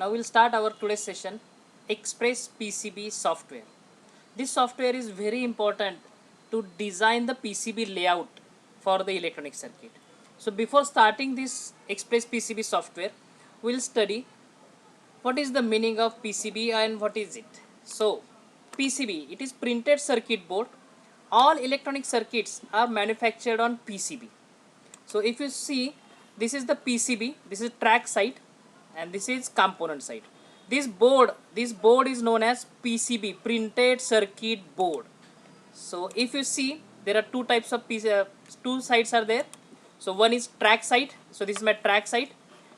Now we'll start our today's session, Express PCB software. This software is very important to design the PCB layout for the electronic circuit. So before starting this Express PCB software, we'll study what is the meaning of PCB and what is it. So PCB, it is printed circuit board. All electronic circuits are manufactured on PCB. So if you see, this is the PCB, this is track side and this is component side. This board is known as PCB, printed circuit board. So if you see, there are two types of two sides are there. So one is track side, so this is my track side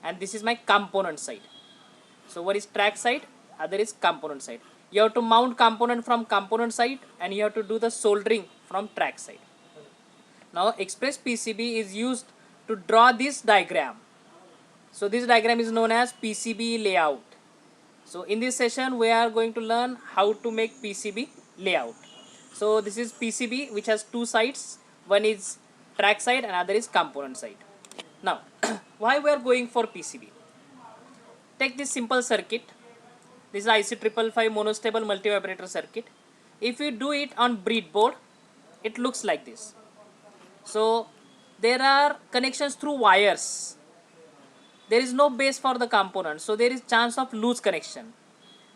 and this is my component side. So one is track side, other is component side. You have to mount component from component side and you have to do the soldering from track side. Now Express PCB is used to draw this diagram. So this diagram is known as PCB layout. So in this session we are going to learn how to make PCB layout. So this is PCB which has two sides. One is track side and other is component side. Now why we are going for PCB? Take this simple circuit. This is IC555 monostable multi-vibrator circuit. If you do it on breadboard, it looks like this. So there are connections through wires. There is no base for the component, so there is chance of loose connection,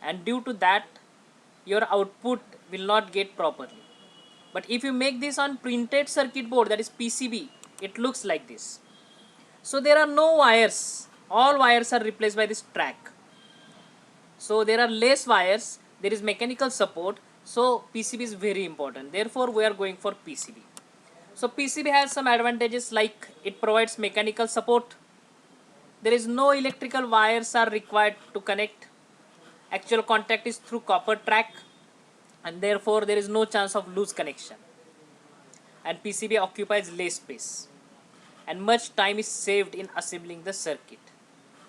and due to that your output will not get properly. But if you make this on printed circuit board, that is PCB, it looks like this. So there are no wires, all wires are replaced by this track. So there are less wires, there is mechanical support, so PCB is very important. Therefore we are going for PCB. So PCB has some advantages like it provides mechanical support. There is no electrical wires are required to connect. Actual contact is through copper track and therefore there is no chance of loose connection. And PCB occupies less space and much time is saved in assembling the circuit.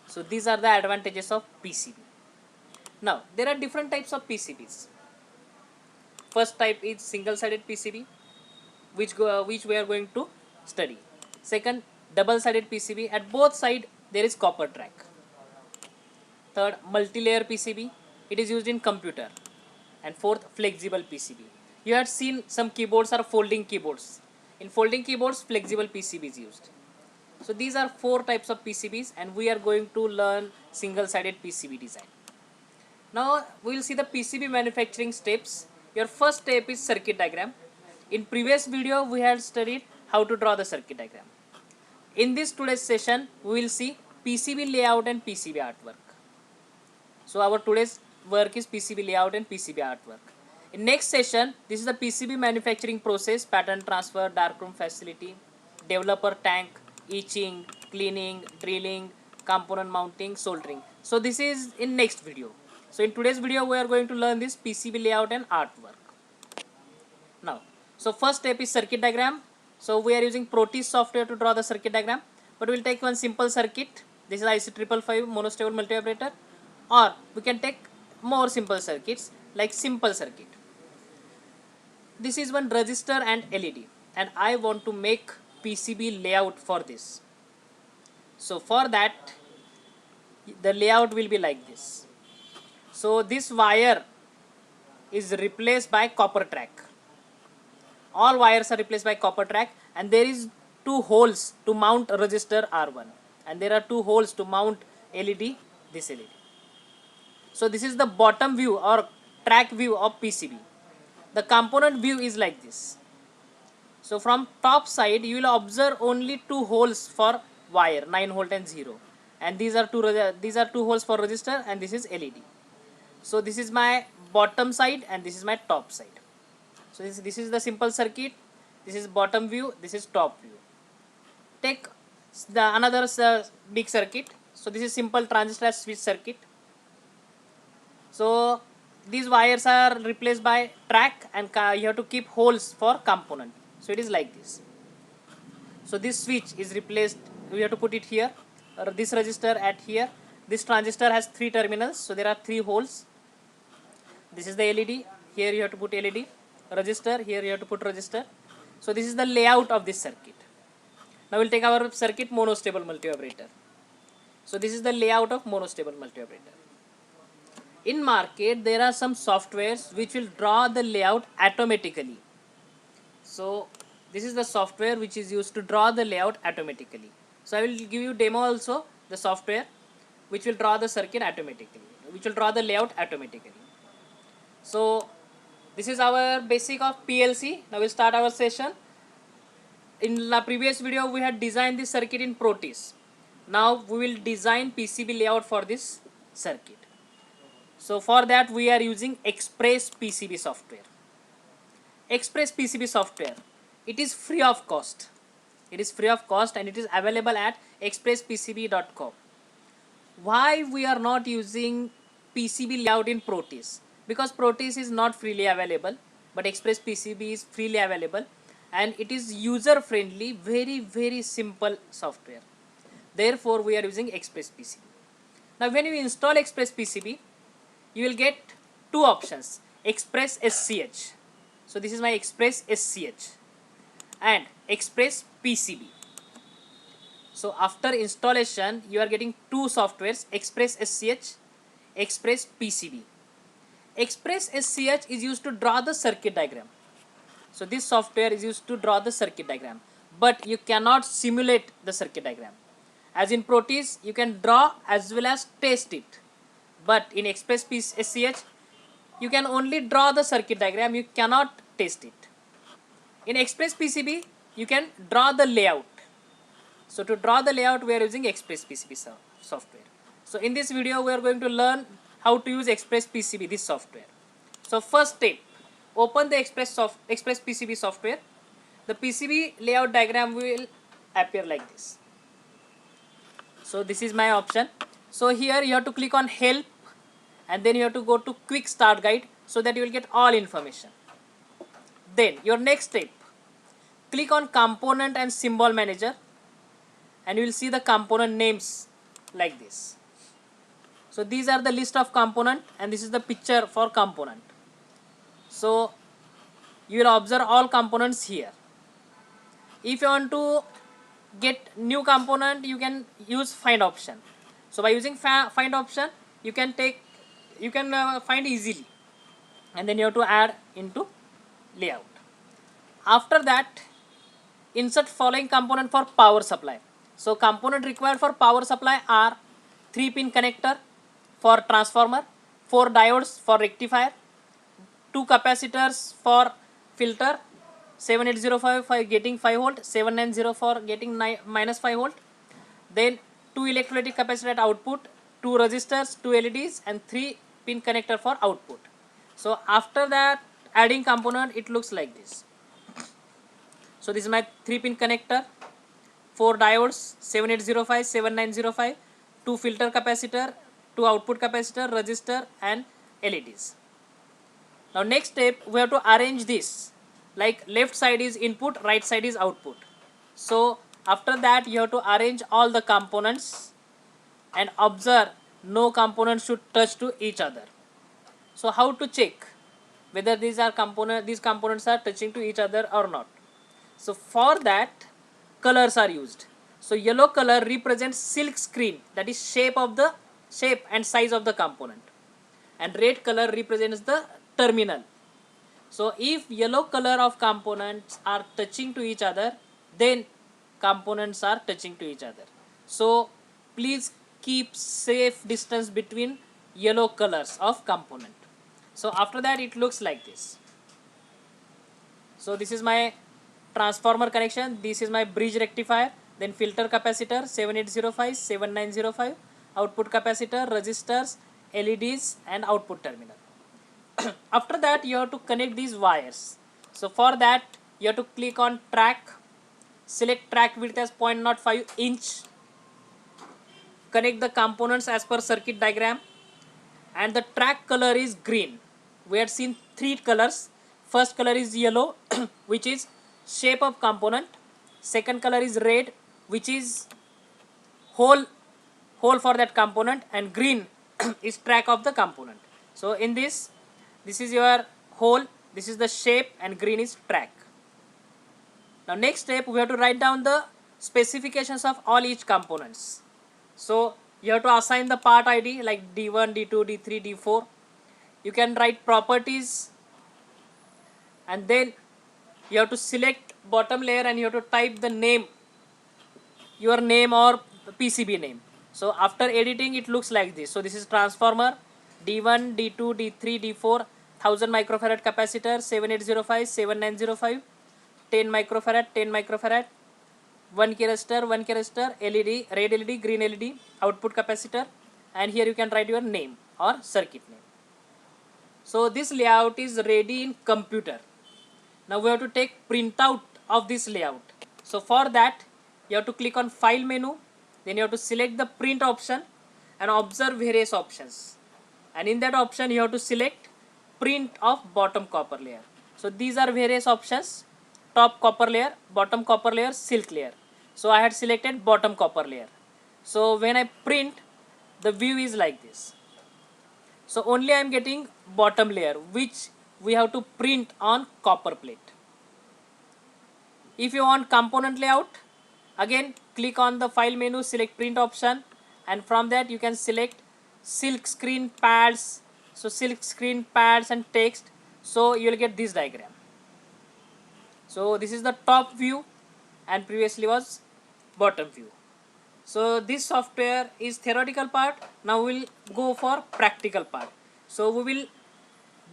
So these are the advantages of PCB. Now there are different types of PCBs. First type is single-sided PCB, which we are going to study. Second, double-sided PCB. At both sides there is copper track. Third, multi-layer PCB. It is used in computer. And fourth, flexible PCB. You have seen some keyboards are folding keyboards. In folding keyboards, flexible PCB is used. So these are four types of PCBs and we are going to learn single-sided PCB design. Now we will see the PCB manufacturing steps. Your first step is circuit diagram. In previous video we had studied how to draw the circuit diagram. In this today's session we will see PCB layout and PCB artwork. So our today's work is PCB layout and PCB artwork. In next session, this is the PCB manufacturing process, pattern transfer, darkroom facility, developer tank, etching, cleaning, drilling, component mounting, soldering. So this is in next video. So in today's video we are going to learn this PCB layout and artwork. Now, so first step is circuit diagram. So we are using Proteus software to draw the circuit diagram, but we will take one simple circuit. This is IC555 monostable multivibrator, or we can take more simple circuits like simple circuit. This is one resistor and LED, and I want to make PCB layout for this. So for that, the layout will be like this. So this wire is replaced by copper track. All wires are replaced by copper track, and there is two holes to mount resistor R1, and there are two holes to mount LED, this LED. So this is the bottom view or track view of PCB. The component view is like this. So from top side you will observe only two holes for wire, 9 volt and 0, and these are two holes for resistor, and this is LED. So this is my bottom side and this is my top side. So this is the simple circuit. This is bottom view, this is top view. Take the another big circuit. So this is simple transistor switch circuit. So these wires are replaced by track, and you have to keep holes for component. So it is like this. So this switch is replaced, we have to put it here, or this resistor at here. This transistor has 3 terminals, so there are 3 holes. This is the LED, here you have to put LED. Resistor, here you have to put resistor. So this is the layout of this circuit. Now we'll take our circuit monostable multivibrator. So this is the layout of monostable multivibrator. in market there are some softwares which will draw the layout automatically. So this is the software which is used to draw the layout automatically. So I will give you demo also, the software which will draw the circuit automatically, which will draw the layout automatically. So this is our basic of PLC. Now we'll start our session. In the previous video we had designed this circuit in Proteus. Now we will design PCB layout for this circuit. So for that we are using Express PCB software. Express PCB software, it is free of cost. It is free of cost and it is available at expresspcb.com. Why we are not using PCB layout in Proteus? Because Proteus is not freely available, but Express PCB is freely available and it is user friendly, very simple software. Therefore we are using Express PCB. Now when you install Express PCB, you will get two options, Express SCH. So this is my Express SCH and Express PCB. So after installation you are getting two softwares, Express SCH, Express PCB. Express SCH is used to draw the circuit diagram. So this software is used to draw the circuit diagram, but you cannot simulate the circuit diagram. As in Proteus you can draw as well as test it, but in Express SCH you can only draw the circuit diagram, you cannot test it. In Express PCB you can draw the layout. So to draw the layout we are using Express PCB software. So in this video we are going to learn how to use Express PCB, this software. So first step, open the Express PCB software. The PCB layout diagram will appear like this. So this is my option. So here you have to click on help and then you have to go to quick start guide so that you will get all information. Then your next step, click on component and symbol manager and you will see the component names like this. So these are the list of component and this is the picture for component. So you will observe all components here. If you want to get new component you can use find option. So by using find option you can find easily and then you have to add into layout. After that, insert following component for power supply. So component required for power supply are 3-pin connector for transformer, 4 diodes for rectifier, 2 capacitors for filter, 7805 for getting 5 volt, 790 for getting minus 5 volt, then 2 electrolytic capacitor at output, 2 resistors, 2 LEDs and 3-pin connector for output. So after that adding component it looks like this. So this is my 3-pin connector, 4 diodes, 7805, 7905, 2 filter capacitor, 2 output capacitor, resistor and LEDs. Now next step we have to arrange this, like left side is input, right side is output. So after that you have to arrange all the components and observe no components should touch to each other. So how to check whether these components are touching to each other or not? So for that colors are used. So yellow color represents silk screen, that is shape and size of the component, and red color represents the terminal. So if yellow color of components are touching to each other, then components are touching to each other. So please keep safe distance between yellow colors of component. So after that it looks like this. So this is my transformer connection, this is my bridge rectifier, then filter capacitor 7805, 7905, output capacitor, resistors, LEDs and output terminal. After that you have to connect these wires. So for that you have to click on track, select track width as 0.05 inch, connect the components as per circuit diagram, and the track color is green. We had seen 3 colors. First color is yellow which is shape of component, second color is red which is hole for that component, and green is track of the component. So in this is your hole, this is the shape and green is track. Now next step we have to write down the specifications of all each components. So you have to assign the part ID like D1, D2, D3, D4 you can write properties, and then you have to select bottom layer and you have to type the name, your name or PCB name. So after editing it looks like this. So this is transformer D1, D2, D3, D4, 1000 microfarad capacitor, 7805, 7905, 10 microfarad, 10 microfarad, 1 k resistor, 1 k resistor, LED, red LED, green LED, output capacitor, and here you can write your name or circuit name. So this layout is ready in computer. Now we have to take printout of this layout. So for that you have to click on file menu, then you have to select the print option and observe various options, and in that option you have to select print of bottom copper layer. So these are various options: top copper layer, bottom copper layer, silk layer. So I had selected bottom copper layer. So when I print, the view is like this. So only I am getting bottom layer, which we have to print on copper plate. If you want component layout, again click on the file menu, select print option, and from that you can select silk screen pads. So silk screen pads and text. So you will get this diagram. So this is the top view and previously was bottom view. So this software is theoretical part. Now we will go for practical part. So we will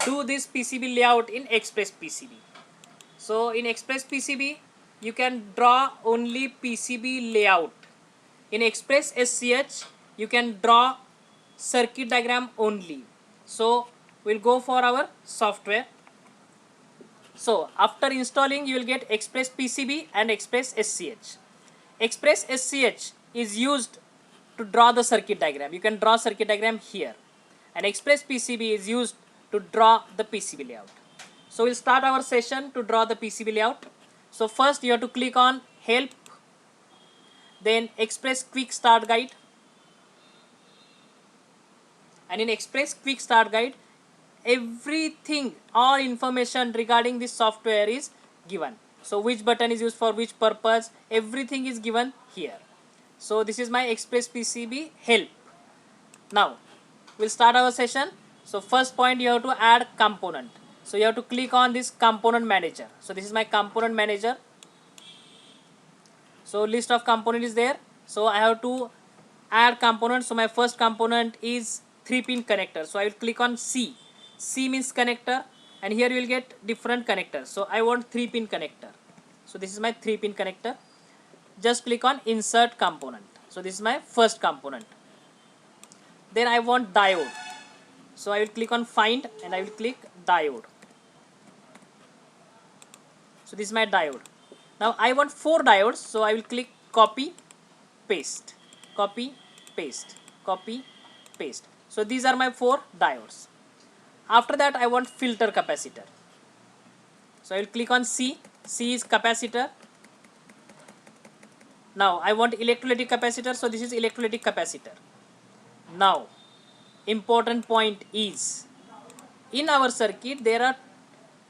do this PCB layout in Express PCB. So in Express PCB you can draw only PCB layout. In Express SCH you can draw circuit diagram only. So we'll go for our software. So after installing you will get Express PCB and Express SCH. Express SCH is used to draw the circuit diagram. You can draw circuit diagram here, and Express PCB is used to draw the PCB layout. So we'll start our session to draw the PCB layout. So first you have to click on help, then Express quick start guide, and in Express quick start guide everything, all information regarding this software is given. So which button is used for which purpose, everything is given here. So this is my Express PCB help. Now we'll start our session. So first point, you have to add component. So you have to click on this component manager. So this is my component manager. So list of component is there. So I have to add component. So my first component is 3-pin connector. So I will click on C. C means connector, and here you will get different connectors. So I want 3-pin connector. So this is my 3-pin connector. Just click on insert component. So this is my first component. Then I want diode. So I will click on find and I will click diode. So this is my diode. Now I want 4 diodes. So I will click copy, paste, copy, paste, copy, paste. So these are my 4 diodes. After that I want filter capacitor. So I will click on C. C is capacitor. Now I want electrolytic capacitor. So this is electrolytic capacitor. Now important point is, in our circuit there are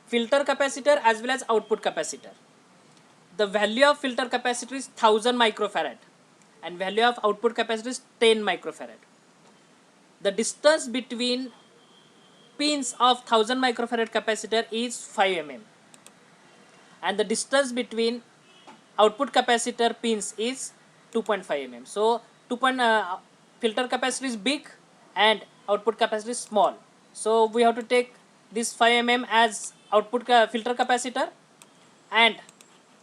filter capacitor as well as output capacitor. The value of filter capacitor is 1000 microfarad and value of output capacitor is 10 microfarad. The distance between pins of 1000 microfarad capacitor is 5 mm, and the distance between output capacitor pins is 2.5 mm. So filter capacitor is big and output capacitor is small. So we have to take this 5 mm as output filter capacitor and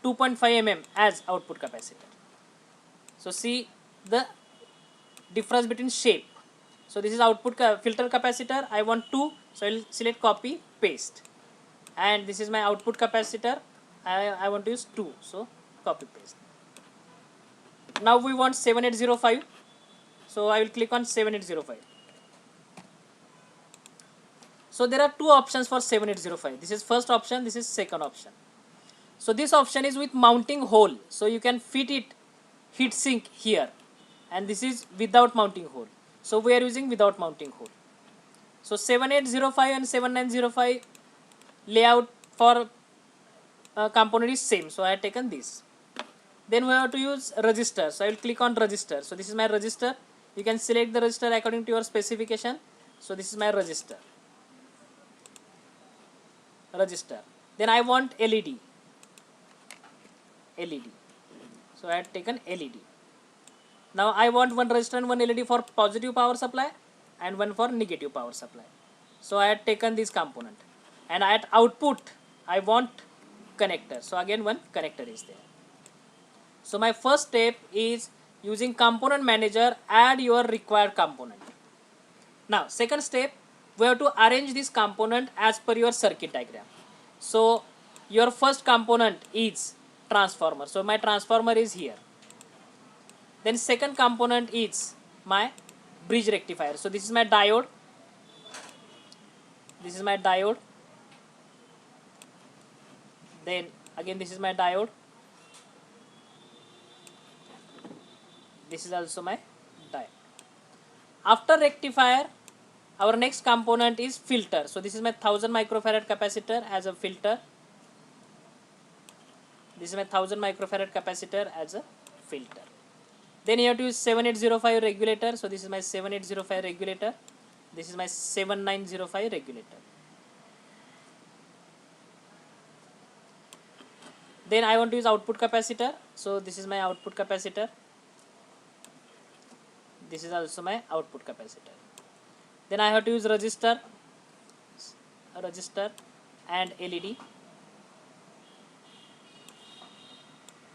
2.5 mm as output capacitor. So see the difference between shape. So this is output filter capacitor. I want 2, so I will select copy, paste, and this is my output capacitor. I want to use 2, so copy, paste. Now we want 7805. So I will click on 7805. So there are 2 options for 7805. This is first option, this is second option. So this option is with mounting hole. So you can fit it heat sink here, and this is without mounting hole. So we are using without mounting hole. So 7805 and 7905 layout for component is same. So I have taken this. Then we have to use resistor. So I will click on resistor. So this is my resistor. You can select the resistor according to your specification. So this is my resistor. register. Then I want LED. So I had taken LED. Now I want one resistor and one LED for positive power supply and one for negative power supply. So I had taken this component, and at output I want connector. So again one connector is there. So my first step is using component manager, add your required component. Now second step, we have to arrange this component as per your circuit diagram. So your first component is transformer. So my transformer is here. Then second component is my bridge rectifier. So this is my diode. This is my diode. Then again this is my diode. This is also my diode. After rectifier, our next component is filter. So this is my 1000 microfarad capacitor as a filter. This is my 1000 microfarad capacitor as a filter. Then you have to use 7805 regulator. So this is my 7805 regulator. This is my 7905 regulator. Then I want to use output capacitor. So this is my output capacitor. This is also my output capacitor. Then I have to use resistor and LED.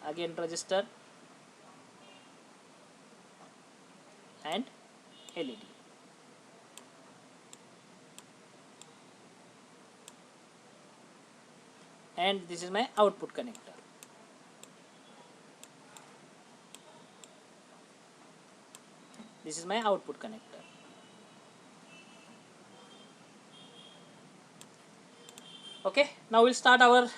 Again resistor and LED. And this is my output connector. This is my output connector. Okay, now we'll start our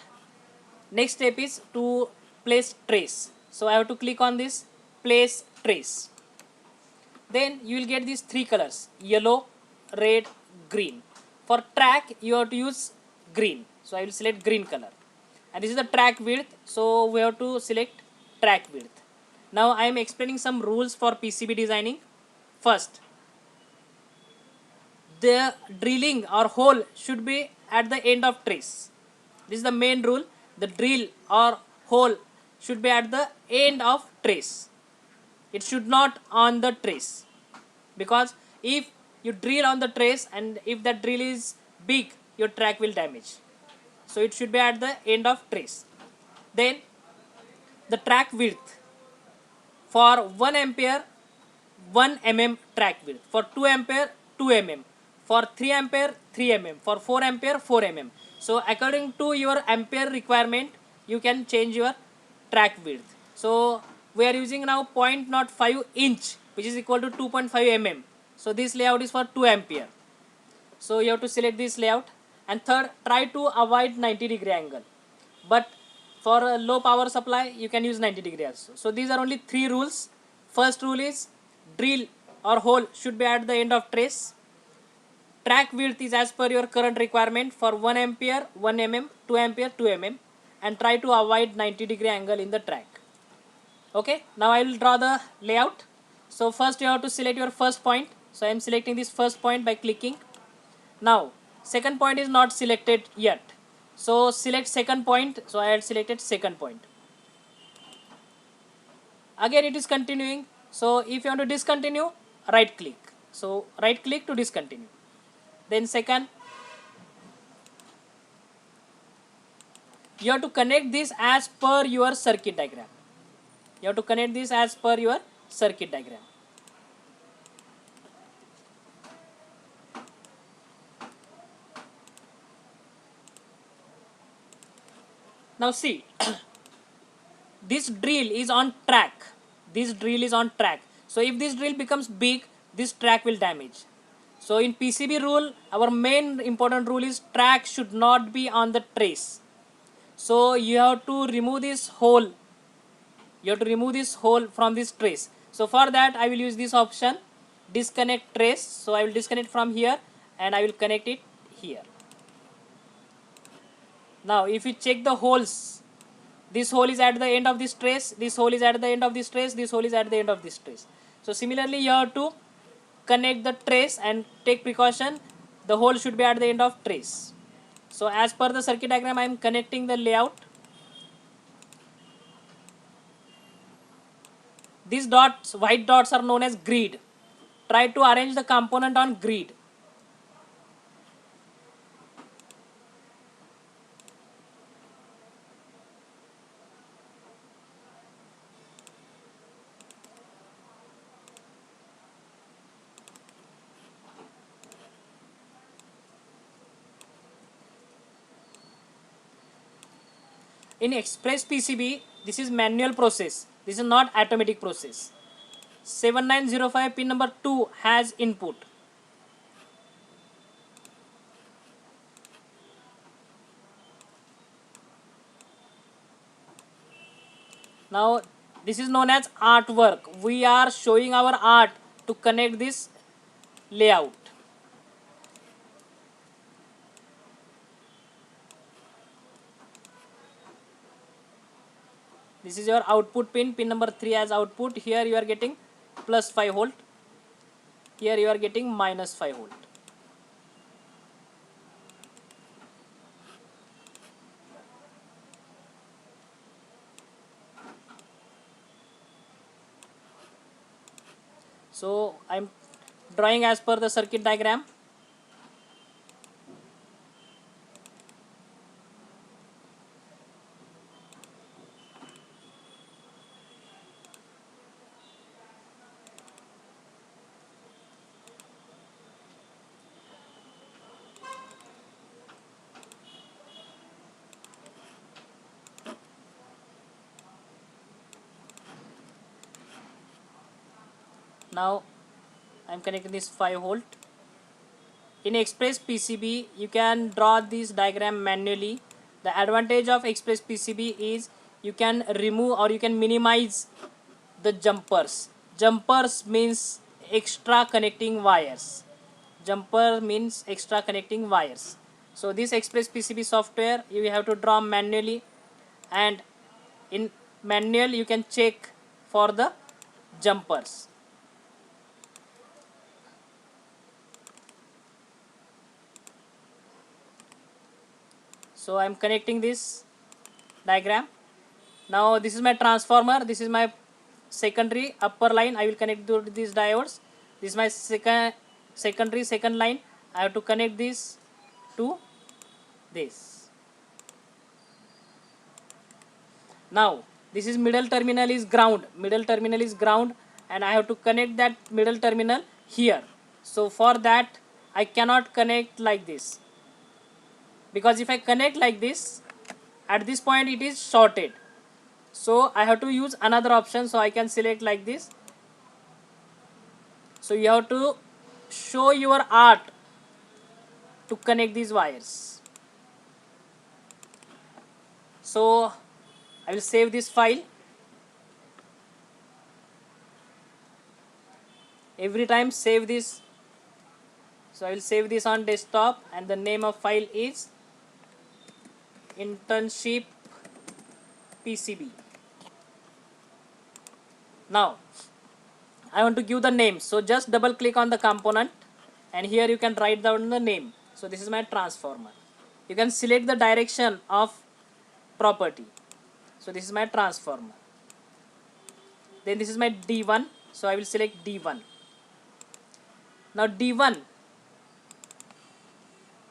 next step is to place trace. So I have to click on this place trace. Then you will get these three colors: yellow, red, green. For track you have to use green. So I will select green color. And this is the track width. So we have to select track width. Now I am explaining some rules for PCB designing. First, the drilling or hole should be at the end of trace. This is the main rule. The drill or hole should be at the end of trace. It should not on the trace, because if you drill on the trace and if that drill is big, your track will damage. So it should be at the end of trace. Then the track width for 1 ampere 1 mm track width, for 2 ampere 2 mm, for 3 ampere 3 mm, for 4 ampere 4 mm. So according to your ampere requirement you can change your track width. So we are using now 0.05 inch, which is equal to 2.5 mm. So this layout is for 2 ampere. So you have to select this layout. And third, try to avoid 90-degree angle. But for a low power supply you can use 90 degree also. So these are only three rules. First rule is drill or hole should be at the end of trace. Track width is as per your current requirement for 1 ampere 1 mm, 2 ampere 2 mm, and try to avoid 90-degree angle in the track. Okay, now I will draw the layout. So first you have to select your first point. So I am selecting this first point by clicking. Now second point is not selected yet. So select second point. So I had selected second point. Again it is continuing. So if you want to discontinue, right click. So right click to discontinue. Then second, you have to connect this as per your circuit diagram. You have to connect this as per your circuit diagram. Now see, this drill is on track. This drill is on track. So if this drill becomes big, this track will damage. So in PCB rule, our main important rule is track should not be on the trace. So you have to remove this hole. You have to remove this hole from this trace. So for that I will use this option, disconnect trace. So I will disconnect from here and I will connect it here. Now if you check the holes, this hole is at the end of this trace, this hole is at the end of this trace, this hole is at the end of this trace. So similarly you have to connect the trace and take precaution, the hole should be at the end of trace. So as per the circuit diagram, I am connecting the layout. These dots, white dots, are known as grid. Try to arrange the component on grid. In Express PCB, this is manual process. This is not automatic process. 7905 pin number 2 has input. Now this is known as artwork. We are showing our art to connect this layout. This is your output pin, pin number 3 as output. Here you are getting plus 5 volt. Here you are getting minus 5 volt. So I am drawing as per the circuit diagram. Now I am connecting this 5 volt. In Express PCB, you can draw this diagram manually. The advantage of Express PCB is you can remove or you can minimize the jumpers. Jumpers means extra connecting wires. Jumper means extra connecting wires. So this Express PCB software you have to draw manually, and in manual you can check for the jumpers. So I am connecting this diagram. Now this is my transformer, this is my secondary upper line. I will connect to these diodes. This is my secondary second line. I have to connect this to this. Now this is middle terminal is ground. Middle terminal is ground, and I have to connect that middle terminal here. So for that I cannot connect like this, because if I connect like this, at this point it is shorted. So I have to use another option. So I can select like this. So you have to show your art to connect these wires. So I will save this file. Every time save this. So I will save this on desktop, and the name of file is internship PCB. Now I want to give the name. So just double click on the component, and here you can write down the name. So this is my transformer. You can select the direction of property. So this is my transformer. Then this is my D1. So I will select D1. Now D1,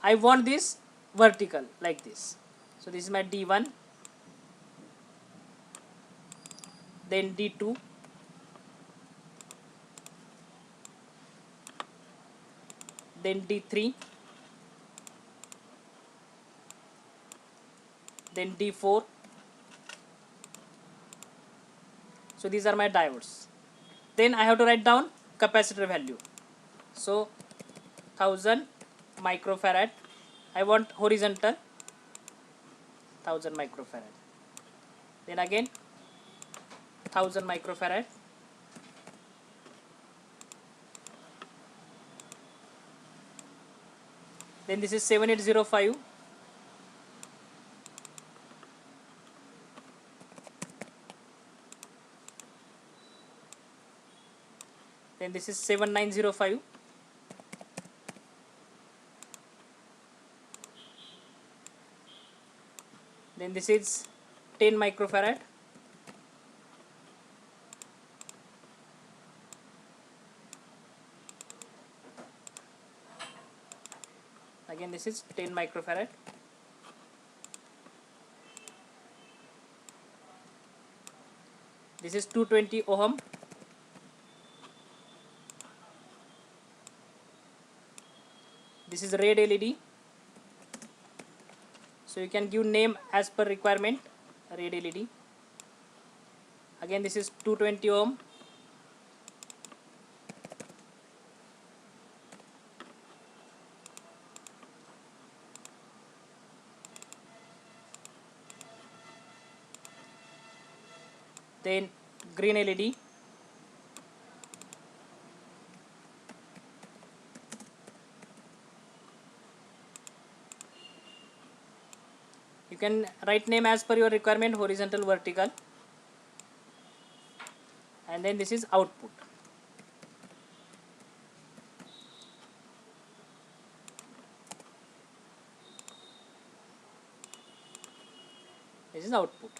I want this vertical like this. So this is my D1. Then D2. Then D3. Then D4. So these are my diodes. Then I have to write down capacitor value. So 1000 microfarad. I want horizontal 1000 microfarad. Then again 1000 microfarad. Then this is 7805. Then this is 7905. Then this is 10 microfarad. Again this is 10 microfarad. This is 220 ohm. This is red LED. So you can give name as per requirement. Red LED. Again this is 220 ohm. Then green LED. You can write name as per your requirement, horizontal, vertical. And then this is output. This is output.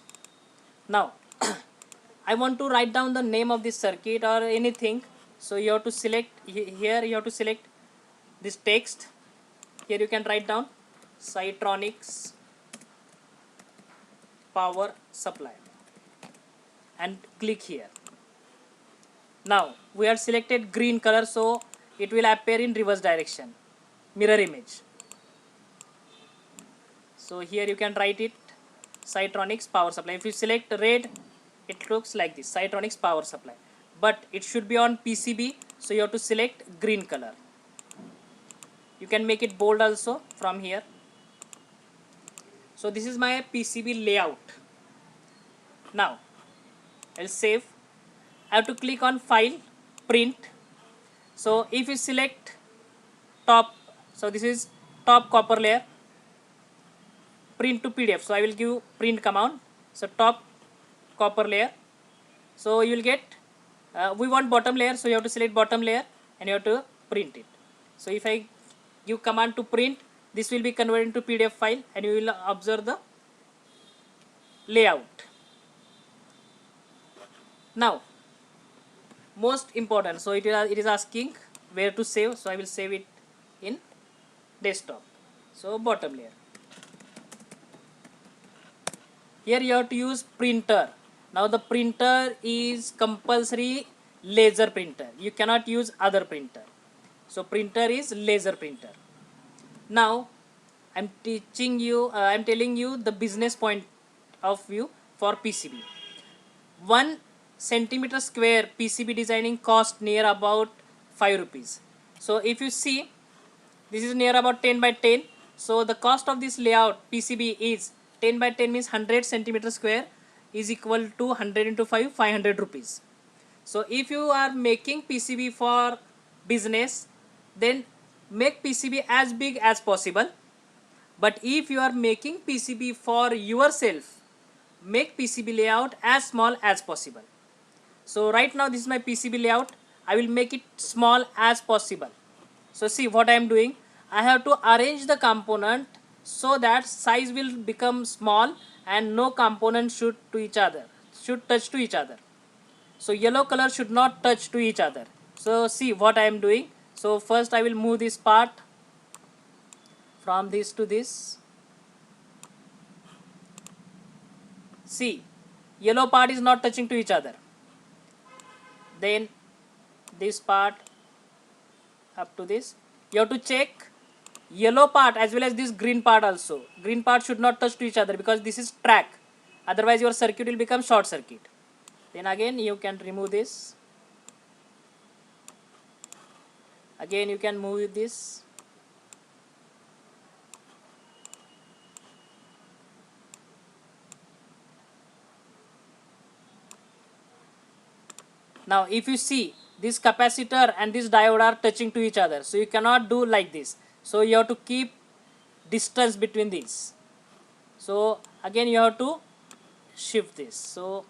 Now I want to write down the name of this circuit or anything. So you have to select here, you have to select this text. Here you can write down Sitronics power supply and click here. Now we are selected green color, so it will appear in reverse direction, mirror image. So here you can write it Sitronics power supply. If you select red, it looks like this, Sitronics power supply, but it should be on PCB, so you have to select green color. You can make it bold also from here. So this is my PCB layout. Now I'll save. I have to click on file, print. So if you select top, so this is top copper layer, print to PDF. So I will give print command. So top copper layer. So you will get, we want bottom layer, so you have to select bottom layer and you have to print it. So if I give command to print, this will be converted into PDF file and you will observe the layout. Now most important, so it is asking where to save, so I will save it in desktop. So bottom layer. Here you have to use printer. Now the printer is compulsory laser printer. You cannot use other printer. So printer is laser printer. Now I'm teaching you, I'm telling you the business point of view for PCB. 1 centimeter square PCB designing cost near about 5 rupees. So if you see, this is near about 10 by 10. So the cost of this layout PCB is 10 by 10 means 100 centimeter square is equal to 100 into 5, 500 rupees. So if you are making PCB for business, then make PCB as big as possible. But if you are making PCB for yourself, make PCB layout as small as possible. So right now this is my PCB layout. I will make it small as possible. So see what I am doing. I have to arrange the component so that size will become small and no component should touch to each other. So yellow color should not touch to each other. So see what I am doing. So first I will move this part from this to this. See, yellow part is not touching to each other. Then this part up to this. You have to check yellow part as well as this green part also. Green part should not touch to each other because this is track. Otherwise your circuit will become short circuit. Then again you can remove this. Again you can move this. Now if you see, this capacitor and this diode are touching to each other, so you cannot do like this. So you have to keep distance between these. So again you have to shift this. So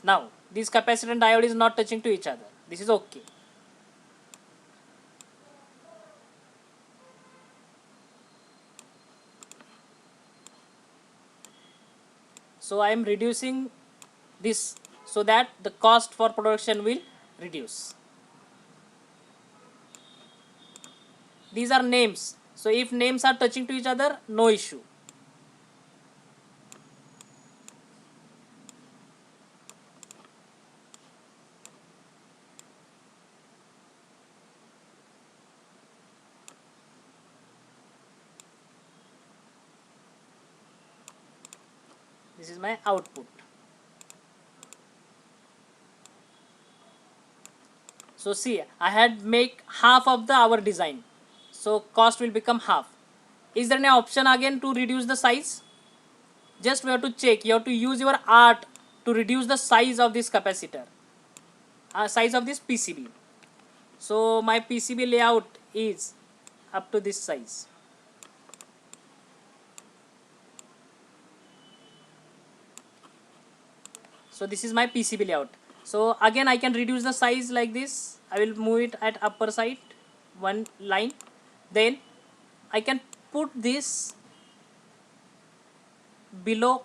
now this capacitor and diode is not touching to each other. This is okay. So I am reducing this so that the cost for production will reduce. These are names. So if names are touching to each other, no issue. This is my output. So see, I had make half of the our design. So cost will become half. Is there any option again to reduce the size? Just we have to check. You have to use your art to reduce the size of this capacitor, size of this PCB. So my PCB layout is up to this size. So this is my PCB layout. So again I can reduce the size like this. I will move it at upper side, one line. Then I can put this below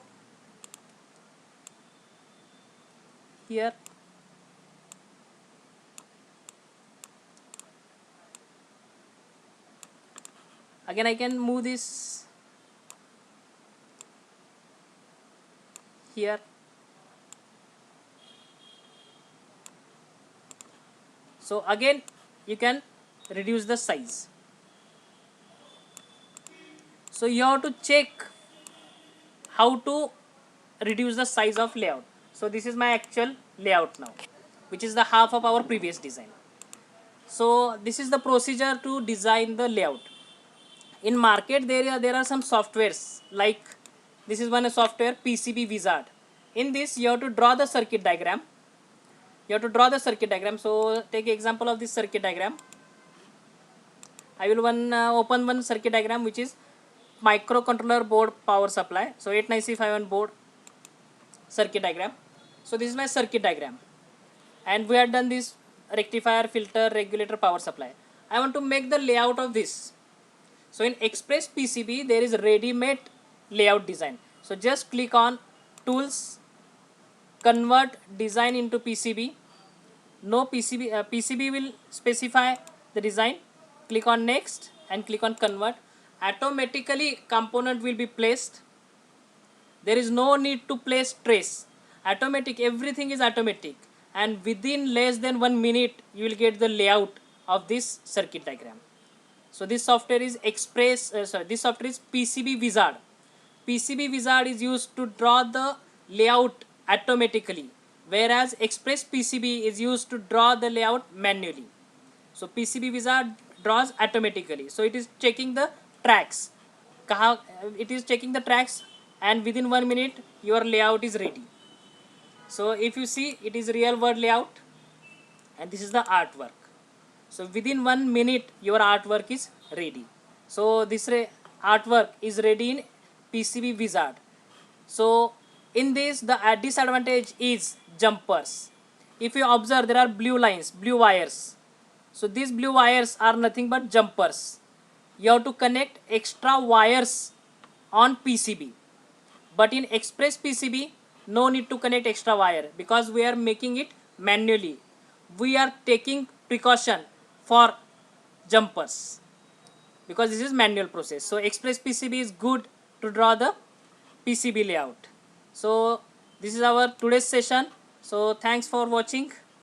here. Again I can move this here. So again you can reduce the size. So you have to check how to reduce the size of layout. So this is my actual layout now, which is the half of our previous design. So this is the procedure to design the layout. In market there are some softwares, like this is one software, PCB Wizard. In this you have to draw the circuit diagram. So take example of this circuit diagram. I will open one circuit diagram, which is microcontroller board power supply. So 895 board circuit diagram. So this is my circuit diagram, and we have done this rectifier, filter, regulator, power supply. I want to make the layout of this. So in Express PCB there is ready-made layout design. So just click on tools, convert design into PCB. No PCB will specify the design. Click on next and click on convert. Automatically component will be placed. There is no need to place trace. Automatic, everything is automatic, and within less than 1 minute you will get the layout of this circuit diagram. So this software is this software is PCB Wizard. PCB Wizard is used to draw the layout automatically, whereas Express PCB is used to draw the layout manually. So PCB Wizard draws automatically. So it is checking the tracks. It is checking the tracks, and within 1 minute your layout is ready. So if you see, it is real world layout, and this is the artwork. So within 1 minute your artwork is ready. So this artwork is ready in PCB Wizard. So in this, the disadvantage is jumpers. If you observe, there are blue lines, blue wires. So these blue wires are nothing but jumpers. You have to connect extra wires on PCB. But in Express PCB, no need to connect extra wire, because we are making it manually. We are taking precaution for jumpers, because this is manual process. So Express PCB is good to draw the PCB layout. So this is our today's session. So thanks for watching.